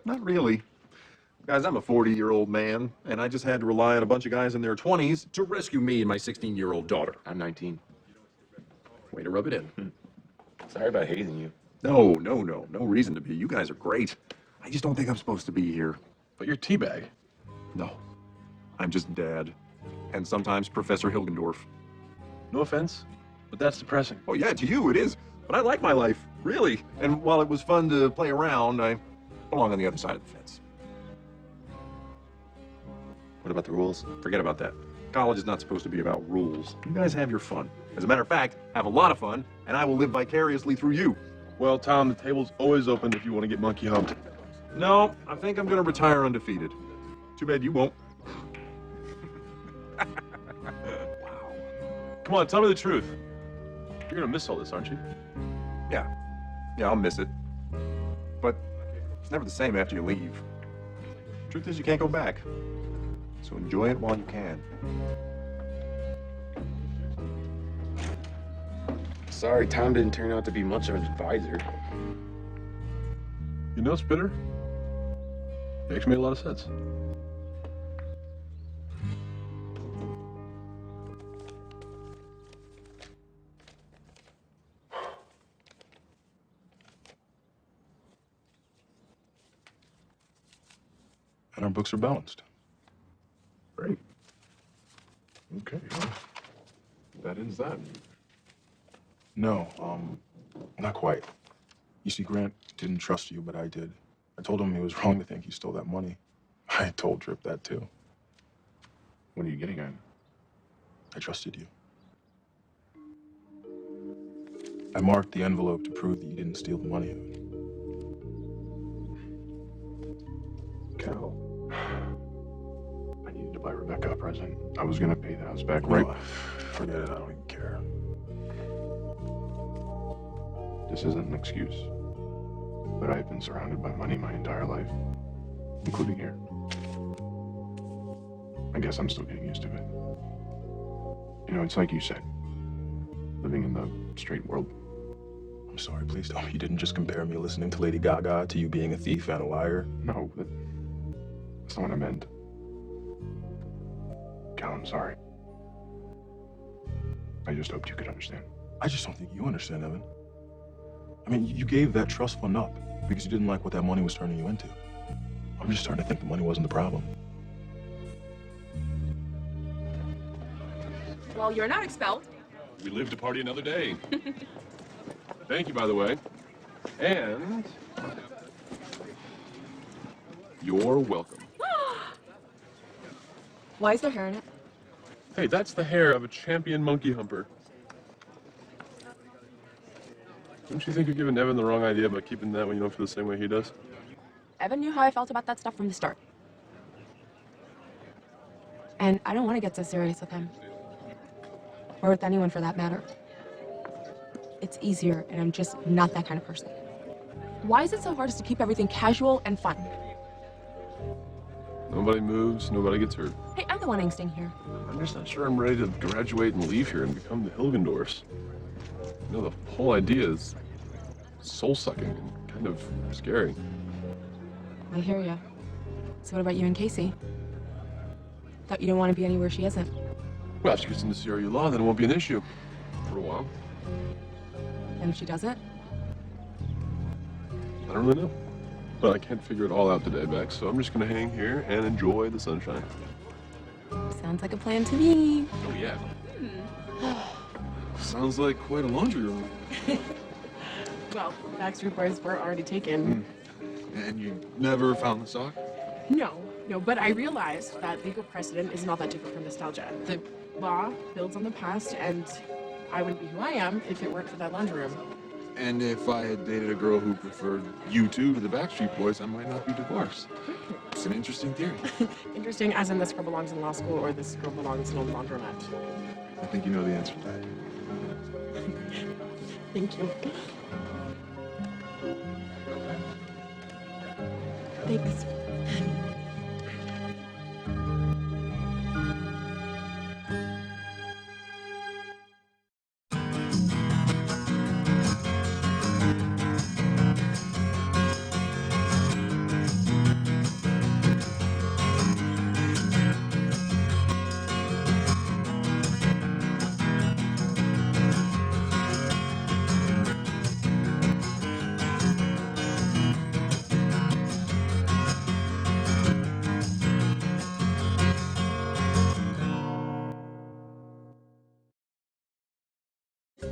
[SPEAKER 5] Not really. Guys, I'm a 40-year-old man, and I just had to rely on a bunch of guys in their 20s to rescue me and my 16-year-old daughter.
[SPEAKER 7] I'm 19.
[SPEAKER 5] Way to rub it in.
[SPEAKER 7] Sorry about hazing you.
[SPEAKER 5] No reason to be. You guys are great. I just don't think I'm supposed to be here.
[SPEAKER 1] But you're Teabag.
[SPEAKER 5] No. I'm just Dad. And sometimes Professor Hilgendorf.
[SPEAKER 1] No offense, but that's depressing.
[SPEAKER 5] Oh yeah, to you it is. But I like my life, really. And while it was fun to play around, I belong on the other side of the fence.
[SPEAKER 7] What about the rules?
[SPEAKER 5] Forget about that. College is not supposed to be about rules. You guys have your fun. As a matter of fact, have a lot of fun, and I will live vicariously through you.
[SPEAKER 1] Well, Tom, the table's always open if you want to get monkey humped.
[SPEAKER 5] No, I think I'm gonna retire undefeated. Too bad you won't.
[SPEAKER 1] Wow. Come on, tell me the truth. You're gonna miss all this, aren't you?
[SPEAKER 5] Yeah, I'll miss it. But it's never the same after you leave. Truth is, you can't go back. So enjoy it while you can.
[SPEAKER 7] Sorry, Tom didn't turn out to be much of an advisor.
[SPEAKER 1] You know, Spitter? It actually made a lot of sense.
[SPEAKER 4] And our books are balanced.
[SPEAKER 12] Great. Okay, well, that ends that.
[SPEAKER 4] No, not quite. You see, Grant didn't trust you, but I did. I told him he was wrong to think he stole that money. I told Trip that too.
[SPEAKER 12] What are you getting at?
[SPEAKER 4] I trusted you. I marked the envelope to prove that you didn't steal the money.
[SPEAKER 12] Cal, I needed to buy Rebecca a present. I was gonna pay the house back right.
[SPEAKER 4] No, forget it, I don't even care.
[SPEAKER 12] This isn't an excuse, but I've been surrounded by money my entire life, including here. I guess I'm still getting used to it. You know, it's like you said, living in the straight world.
[SPEAKER 4] I'm sorry, please tell me you didn't just compare me listening to Lady Gaga to you being a thief and a liar.
[SPEAKER 12] No, that's not what I meant. Cal, I'm sorry. I just hoped you could understand.
[SPEAKER 4] I just don't think you understand, Evan. I mean, you gave that trust fund up because you didn't like what that money was turning you into. I'm just starting to think the money wasn't the problem.
[SPEAKER 6] Well, you're not expelled.
[SPEAKER 1] We live to party another day. Thank you, by the way. And you're welcome.
[SPEAKER 6] Why is there hair in it?
[SPEAKER 1] Hey, that's the hair of a champion monkey humper. Don't you think you're giving Evan the wrong idea about keeping that when you don't feel the same way he does?
[SPEAKER 6] Evan knew how I felt about that stuff from the start. And I don't want to get so serious with him. Or with anyone for that matter. It's easier, and I'm just not that kind of person. Why is it so hard to keep everything casual and fun?
[SPEAKER 1] Nobody moves, nobody gets hurt.
[SPEAKER 6] Hey, I'm the one angsting here.
[SPEAKER 1] I'm just not sure I'm ready to graduate and leave here and become the Hilgendorfs. You know, the whole idea is soul-sucking and kind of scary.
[SPEAKER 6] I hear ya. So what about you and Casey? Thought you don't want to be anywhere she isn't.
[SPEAKER 1] Well, if she gets into CRU law, then it won't be an issue. For a while.
[SPEAKER 6] And if she doesn't?
[SPEAKER 1] I don't really know. But I can't figure it all out today, Bex, so I'm just gonna hang here and enjoy the sunshine.
[SPEAKER 6] Sounds like a plan to me.
[SPEAKER 1] Oh, yeah. Sounds like quite a laundry room.
[SPEAKER 3] Well, Backstreet Boys were already taken.
[SPEAKER 10] And you never found the sock?
[SPEAKER 3] No, but I realized that legal precedent isn't all that different from nostalgia. The law builds on the past, and I wouldn't be who I am if it weren't for that laundry room.
[SPEAKER 10] And if I had dated a girl who preferred you two to the Backstreet Boys, I might not be divorced. It's an interesting theory.
[SPEAKER 3] Interesting, as in this girl belongs in law school or this girl belongs in a laundromat.
[SPEAKER 10] I think you know the answer to that.
[SPEAKER 3] Thank you. Thanks.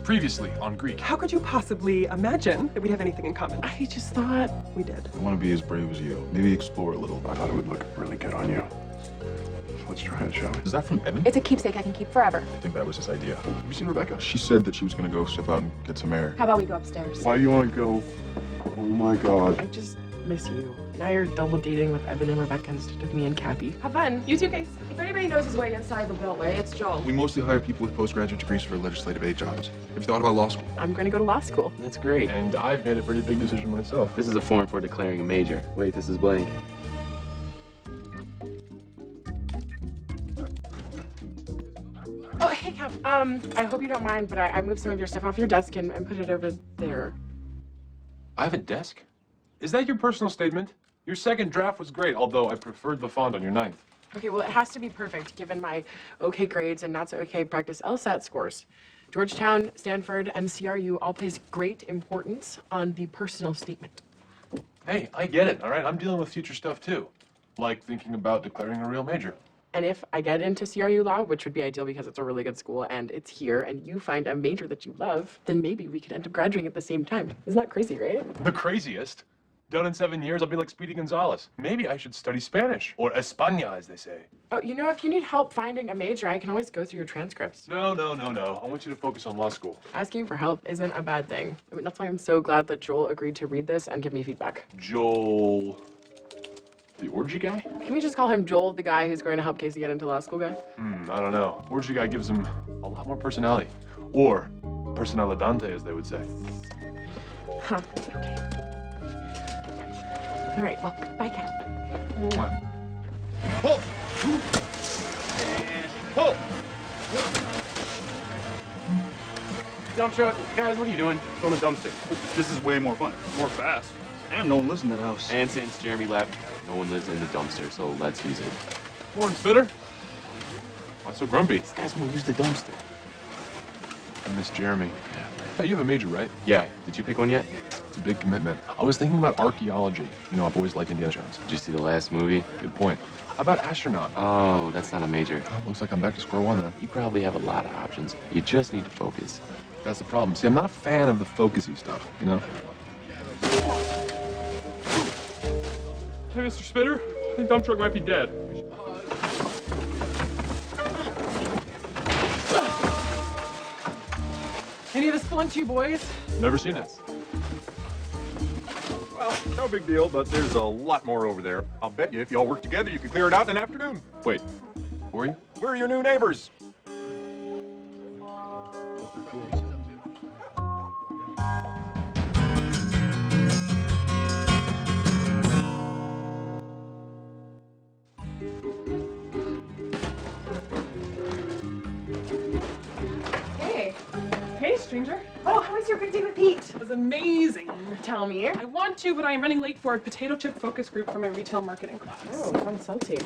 [SPEAKER 9] Previously on Greek.
[SPEAKER 11] How could you possibly imagine that we'd have anything in common?
[SPEAKER 3] I just thought
[SPEAKER 11] we did.
[SPEAKER 12] I want to be as brave as you. Maybe explore a little. I thought it would look really good on you. Let's try it, shall we?
[SPEAKER 4] Is that from Evan?
[SPEAKER 6] It's a keepsake I can keep forever.
[SPEAKER 4] I think that was his idea. Have you seen Rebecca? She said that she was going to go step out and get some air.
[SPEAKER 6] How about we go upstairs?
[SPEAKER 12] Why do you want to go? Oh my God.
[SPEAKER 3] I just miss you. Now you're double dating with Evan and Rebecca instead of me and Kathy.
[SPEAKER 6] Have fun. You too, Case. If anybody knows his way inside the Beltway, it's Joel.
[SPEAKER 10] We mostly hire people with postgraduate degrees for legislative aid jobs. Have you thought about law school?
[SPEAKER 3] I'm going to go to law school.
[SPEAKER 7] That's great.
[SPEAKER 1] And I've made a pretty big decision myself.
[SPEAKER 7] This is a form for declaring a major. Wait, this is blank.
[SPEAKER 3] Oh, hey, Kev. I hope you don't mind, but I moved some of your stuff off your desk and put it over there.
[SPEAKER 1] I have a desk? Is that your personal statement? Your second draft was great, although I preferred the font on your ninth.
[SPEAKER 3] Okay, well, it has to be perfect given my okay grades and not so okay practice LSAT scores. Georgetown, Stanford, and CRU all place great importance on the personal statement.
[SPEAKER 1] Hey, I get it, all right? I'm dealing with future stuff too. Like thinking about declaring a real major.
[SPEAKER 3] And if I get into CRU law, which would be ideal because it's a really good school and it's here, and you find a major that you love, then maybe we could end up graduating at the same time. Isn't that crazy, right?
[SPEAKER 1] The craziest? Done in 7 years, I'll be like Speedy Gonzales. Maybe I should study Spanish, or España, as they say.
[SPEAKER 3] Oh, you know, if you need help finding a major, I can always go through your transcripts.
[SPEAKER 1] No. I want you to focus on law school.
[SPEAKER 3] Asking for help isn't a bad thing. I mean, that's why I'm so glad that Joel agreed to read this and give me feedback.
[SPEAKER 1] Joel... the orgy guy?
[SPEAKER 3] Can we just call him Joel, the guy who's going to help Casey get into law school guy?
[SPEAKER 1] I don't know. Orgy guy gives him a lot more personality. Or personalidante, as they would say.
[SPEAKER 3] Huh, okay. All right, well, bye, Kat.
[SPEAKER 8] Pull! Pull!
[SPEAKER 9] Dump truck. Guys, what are you doing?
[SPEAKER 8] Throw the dumpster. This is way more fun. More fast. And no one lives in that house.
[SPEAKER 7] And since Jeremy left, no one lives in the dumpster, so let's use it.
[SPEAKER 1] Morning, Spitter. Why so grumpy?
[SPEAKER 7] These guys won't use the dumpster.
[SPEAKER 1] I miss Jeremy. Hey, you have a major, right?
[SPEAKER 7] Yeah. Did you pick one yet?
[SPEAKER 1] It's a big commitment. I was thinking about archaeology. You know, I've always liked Indiana Jones.
[SPEAKER 7] Did you see the last movie?
[SPEAKER 1] Good point. How about astronaut?
[SPEAKER 7] Oh, that's not a major.
[SPEAKER 1] Looks like I'm back to square one then.
[SPEAKER 7] You probably have a lot of options. You just need to focus.
[SPEAKER 1] That's the problem. See, I'm not a fan of the focusy stuff, you know? Hey, Mr. Spitter. I think dump truck might be dead.
[SPEAKER 11] Any of this fun to you boys?
[SPEAKER 1] Never seen it.
[SPEAKER 5] Well, no big deal, but there's a lot more over there. I'll bet you if y'all work together, you can clear it out in an afternoon.
[SPEAKER 1] Wait, who are you?
[SPEAKER 5] We're your new neighbors.
[SPEAKER 2] stranger.
[SPEAKER 3] Oh, how was your big day with Pete?
[SPEAKER 2] It was amazing.
[SPEAKER 3] Tell me.
[SPEAKER 2] I want to, but I am running late for a potato chip focus group for my retail marketing class.
[SPEAKER 3] Oh, sounds salty.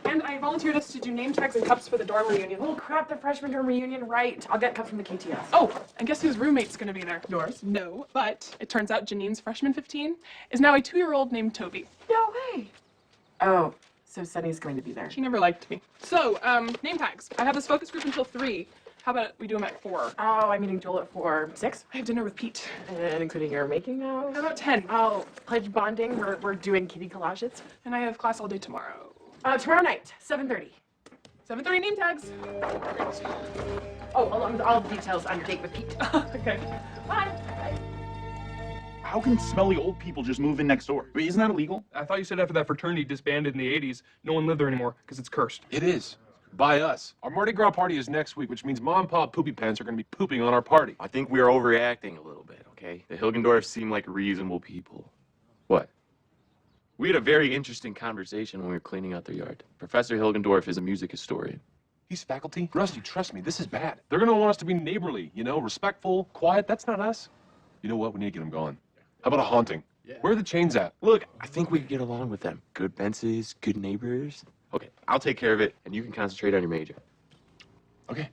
[SPEAKER 2] And I volunteered us to do name tags and cups for the dorm reunion.
[SPEAKER 3] Oh crap, the freshman dorm reunion, right. I'll get cups from the KTS.
[SPEAKER 2] Oh, and guess whose roommate's gonna be there?
[SPEAKER 3] Yours?
[SPEAKER 2] No, but it turns out Janine's freshman 15 is now a 2-year-old named Toby.
[SPEAKER 3] No way. Oh, so Sunny's going to be there.
[SPEAKER 2] She never liked me. So, name tags. I have this focus group until 3. How about we do them at 4?
[SPEAKER 3] Oh, I'm meeting Joel at 4. 6?
[SPEAKER 2] I have dinner with Pete.
[SPEAKER 3] And including your making out?
[SPEAKER 2] How about 10?
[SPEAKER 3] Oh, pledge bonding. We're doing kitty collages.
[SPEAKER 2] And I have class all day tomorrow.
[SPEAKER 3] Tomorrow night, 7:30.
[SPEAKER 2] 7:30 name tags.
[SPEAKER 3] Oh, along with all the details on your date with Pete.
[SPEAKER 2] Okay.
[SPEAKER 3] Bye.
[SPEAKER 8] How can smelly old people just move in next door? Isn't that illegal?
[SPEAKER 14] I thought you said after that fraternity disbanded in the 80s, no one lived there anymore because it's cursed.
[SPEAKER 1] It is. By us. Our Mardi Gras party is next week, which means Mom and Pop Poopy Pants are going to be pooping on our party.
[SPEAKER 7] I think we are overreacting a little bit, okay? The Hilgendorfs seem like reasonable people. What? We had a very interesting conversation when we were cleaning out their yard. Professor Hilgendorf is a music historian.
[SPEAKER 1] He's faculty. Rusty, trust me, this is bad. They're going to want us to be neighborly, respectful, quiet. That's not us. You know what? We need to get them going. How about a haunting? Yeah. Where are the chains at?
[SPEAKER 7] Look, I think we could get along with them. Good fences, good neighbors. Okay, I'll take care of it, and you can concentrate on your major.
[SPEAKER 1] Okay.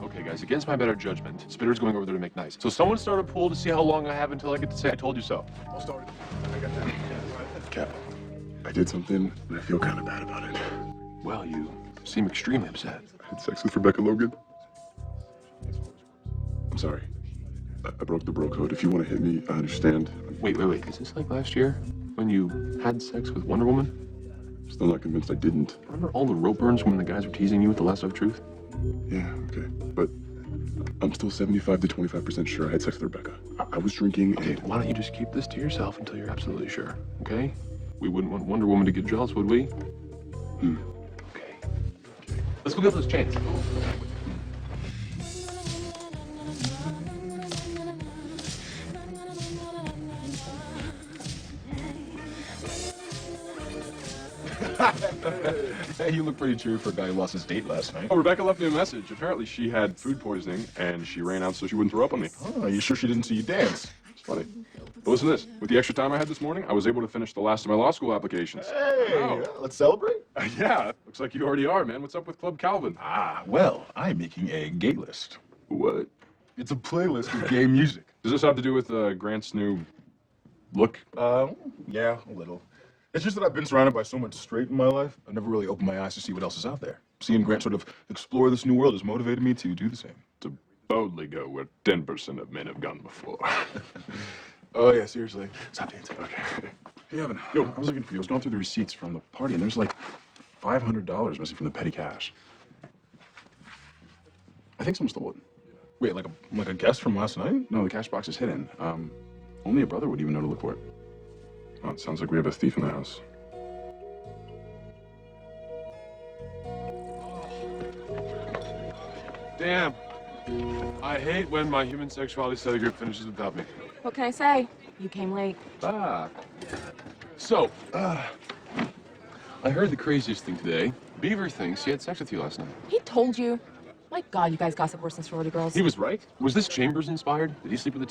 [SPEAKER 1] Okay, guys, against my better judgment, Spitter's going over there to make nice. So someone start a pool to see how long I have until I get to say I told you so.
[SPEAKER 12] I'll start it. I got that. Cap, I did something, and I feel kind of bad about it.
[SPEAKER 1] Well, you seem extremely upset.
[SPEAKER 12] I had sex with Rebecca Logan. I'm sorry. I broke the bro code. If you want to hit me, I understand.
[SPEAKER 1] Wait. Is this like last year when you had sex with Wonder Woman?
[SPEAKER 12] Still not convinced I didn't.
[SPEAKER 1] Remember all the rope burns when the guys were teasing you with the lasso of truth?
[SPEAKER 12] Yeah, okay. But I'm still 75 to 25% sure I had sex with Rebecca. I was drinking.
[SPEAKER 1] Okay, why don't you just keep this to yourself until you're absolutely sure, okay? We wouldn't want Wonder Woman to get jealous, would we? Okay. Let's go get those chains.
[SPEAKER 4] Hey, you look pretty cheery for a guy who lost his date last night. Oh, Rebecca left me a message. Apparently she had food poisoning and she ran out so she wouldn't throw up on me. Oh, are you sure she didn't see you dance? It's funny. But listen to this. With the extra time I had this morning, I was able to finish the last of my law school applications.
[SPEAKER 12] Hey, let's celebrate.
[SPEAKER 4] Yeah, looks like you already are, man. What's up with Club Calvin?
[SPEAKER 9] Ah, well, I'm making a gay list.
[SPEAKER 4] What? It's a playlist of gay music. Does this have to do with Grant's new look?
[SPEAKER 9] Yeah, a little. It's just that I've been surrounded by so much straight in my life, I've never really opened my eyes to see what else is out there. Seeing Grant sort of explore this new world has motivated me to do the same.
[SPEAKER 4] To boldly go where 10% of men have gone before. Oh, yeah, seriously.
[SPEAKER 9] Stop dancing.
[SPEAKER 4] Okay.
[SPEAKER 9] Hey, Evan. Yo, I was looking for you. I was going through the receipts from the party, and there's like $500 missing from the petty cash. I think someone stole it. Wait, like a guest from last night? No, the cash box is hidden. Only a brother would even know to look for it.
[SPEAKER 12] Oh, it sounds like we have a thief in the house.
[SPEAKER 1] Damn. I hate when my human sexuality study group finishes without me.
[SPEAKER 6] What can I say? You came late.
[SPEAKER 1] So, I heard the craziest thing today. Beaver thinks he had sex with you last night.
[SPEAKER 6] He told you. My God, you guys gossip worse than sorority girls.
[SPEAKER 1] He was right. Was this Chambers inspired? Did he sleep with the